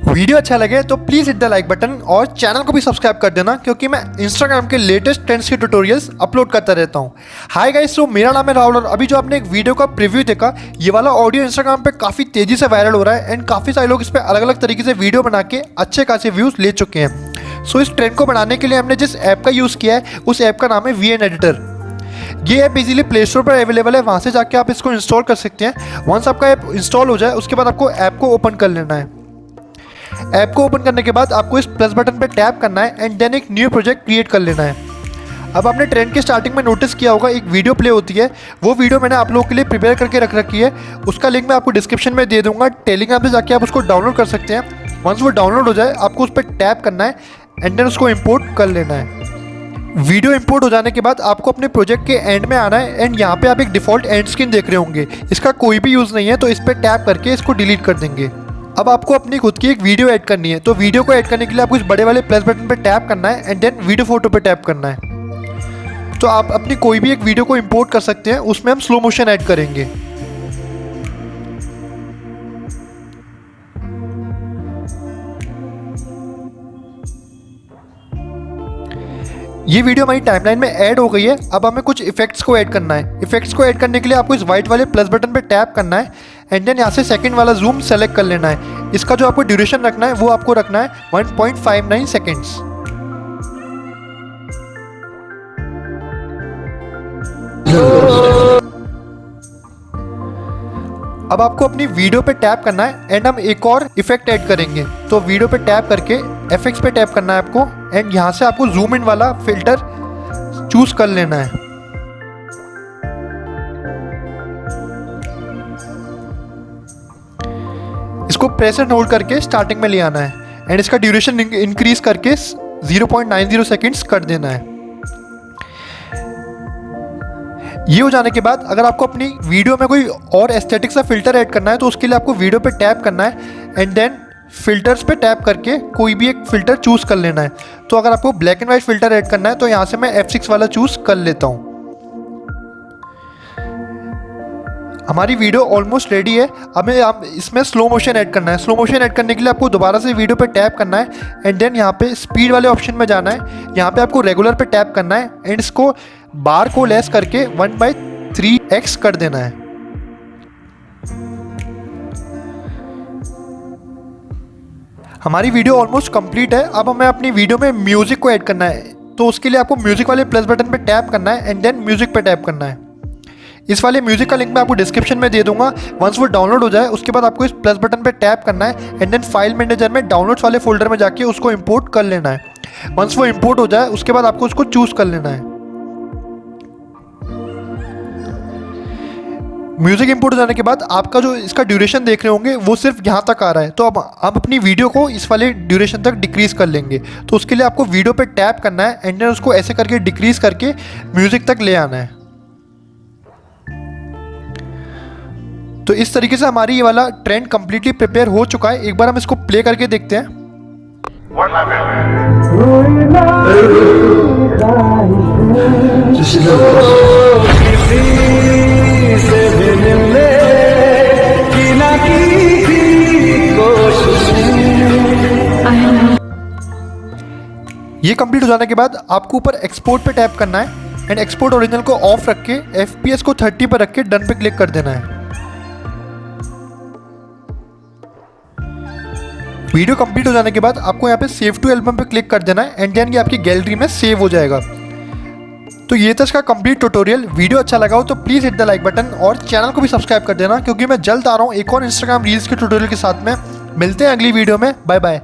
Video अच्छा लगे तो please hit the like button और चैनल को भी सब्सक्राइब कर देना, क्योंकि मैं इंस्टाग्राम के लेटेस्ट ट्रेंड्स के ट्यूटोरियल्स अपलोड करता रहता हूँ। हाय गाइस, तो मेरा नाम है राहुल और अभी जो आपने एक वीडियो का प्रीव्यू देखा, ये वाला ऑडियो इंस्टाग्राम पे काफ़ी तेज़ी से वायरल हो रहा है एंड काफ़ी सारे लोग इस पर अलग अलग तरीके से वीडियो बना के अच्छे खासे व्यूज़ ले चुके हैं। सो इस ट्रेंड को बनाने के लिए हमने जिस ऐप का यूज़ किया है उस ऐप का नाम है VN एडिटर। ये ऐप इजीली प्ले स्टोर पर अवेलेबल है, वहाँ से जाके आप इसको इंस्टॉल कर सकते हैं। वंस आपका ऐप इंस्टॉल हो जाए उसके बाद आपको ऐप को ओपन कर लेना है। ऐप को ओपन करने के बाद आपको इस प्लस बटन पर टैप करना है एंड देन एक न्यू प्रोजेक्ट क्रिएट कर लेना है। अब आपने ट्रेंड के स्टार्टिंग में नोटिस किया होगा एक वीडियो प्ले होती है, वो वीडियो मैंने आप लोगों के लिए प्रिपेयर करके रख रखी है। उसका लिंक मैं आपको डिस्क्रिप्शन में दे दूंगा, टेलीग्राम से जाके आप उसको डाउनलोड कर सकते हैं। वंस वो डाउनलोड हो जाए आपको उस पर टैप करना है एंड देन उसको इम्पोर्ट कर लेना है। वीडियो इंपोर्ट हो जाने के बाद आपको अपने प्रोजेक्ट के एंड में आना है एंड यहाँ पे आप एक डिफ़ॉल्ट एंड स्क्रीन देख रहे होंगे। इसका कोई भी यूज़ नहीं है, तो इस पर टैप करके इसको डिलीट कर देंगे। अब आपको अपनी खुद की एक वीडियो ऐड करनी है, तो वीडियो को ऐड करने के लिए आपको इस बड़े वाले प्लस बटन पर टैप करना है एंड देन वीडियो फोटो पर टैप करना है। तो आप अपनी कोई भी एक वीडियो को इंपोर्ट कर सकते हैं, उसमें हम स्लो मोशन ऐड करेंगे। ये वीडियो हमारी टाइमलाइन में ऐड हो गई है। अब हमें कुछ इफेक्ट्स को ऐड करना है। इफेक्ट्स को ऐड करने के लिए आपको इस वाइट वाले प्लस बटन पे टैप करना है एंड देन यहाँ से सेकंड वाला जूम सेलेक्ट कर लेना है। इसका जो आपको ड्यूरेशन रखना है वो आपको रखना है 1.59 सेकेंड्स। अब आपको अपनी वीडियो पे टैप करना है एंड हम एक और इफेक्ट ऐड करेंगे। तो वीडियो पे टैप करके एफएक्स पे टैप करना है आपको एंड यहाँ से आपको जूम इन वाला फिल्टर चूज कर लेना है। इसको प्रेस एंड होल्ड करके स्टार्टिंग में ले आना है एंड इसका ड्यूरेशन इंक्रीज करके 0.90 सेकेंड्स कर देना है। ये हो जाने के बाद अगर आपको अपनी वीडियो में कोई और एस्थेटिक सा फिल्टर ऐड करना है तो उसके लिए आपको वीडियो पे टैप करना है एंड देन फिल्टर्स पे टैप करके कोई भी एक फ़िल्टर चूज़ कर लेना है। तो अगर आपको black and white filter add करना है तो यहाँ से मैं F6 वाला चूज़ कर लेता हूँ। हमारी वीडियो ऑलमोस्ट रेडी है। हमें इसमें स्लो मोशन ऐड करना है। स्लो मोशन ऐड करने के लिए आपको दोबारा से वीडियो पे टैप करना है एंड देन यहाँ पे स्पीड वाले ऑप्शन में जाना है। यहाँ पे आपको रेगुलर पे टैप करना है एंड इसको बार को लेस करके 1/3x कर देना है। हमारी वीडियो ऑलमोस्ट कंप्लीट है। अब हमें अपनी वीडियो में म्यूजिक को ऐड करना है, तो उसके लिए आपको म्यूजिक वाले प्लस बटन पे टैप करना है एंड देन म्यूजिक पे टैप करना है। इस वाले म्यूजिक का लिंक मैं आपको डिस्क्रिप्शन में दे दूंगा। वंस वो डाउनलोड हो जाए उसके बाद आपको इस प्लस बटन पे टैप करना है एंड देन फाइल मैनेजर में डाउनलोड्स वाले फोल्डर में जाके उसको इंपोर्ट कर लेना है। वंस वो इंपोर्ट हो जाए उसके बाद आपको उसको चूज कर लेना है। म्यूजिक इंपोर्ट हो जाने के बाद आपका जो इसका ड्यूरेशन देख रहे होंगे वो सिर्फ यहाँ तक आ रहा है। तो अब आप अपनी वीडियो को इस वाले ड्यूरेशन तक डिक्रीज कर लेंगे। तो उसके लिए आपको वीडियो पे टैप करना है एंड देन उसको ऐसे करके डिक्रीज करके म्यूजिक तक ले आना है। तो इस तरीके से हमारी ये वाला ट्रेंड कंप्लीटली प्रिपेयर हो चुका है। एक बार हम इसको प्ले करके देखते हैं। ये कंप्लीट हो जाने के बाद आपको ऊपर एक्सपोर्ट पे टैप करना है एंड एक्सपोर्ट ओरिजिनल को ऑफ रख के FPS को 30 पर रख के डन पे क्लिक कर देना है। वीडियो कंप्लीट हो जाने के बाद आपको यहाँ पे सेव टू एल्बम पे क्लिक कर देना है एंड देन ये आपकी गैलरी में सेव हो जाएगा। तो ये था इसका कंप्लीट ट्यूटोरियल। वीडियो अच्छा लगा हो तो please hit the like button और चैनल को भी सब्सक्राइब कर देना, क्योंकि मैं जल्द आ रहा हूँ एक और इंस्टाग्राम रील्स के ट्यूटोरियल के साथ में। मिलते हैं अगली वीडियो में। Bye bye.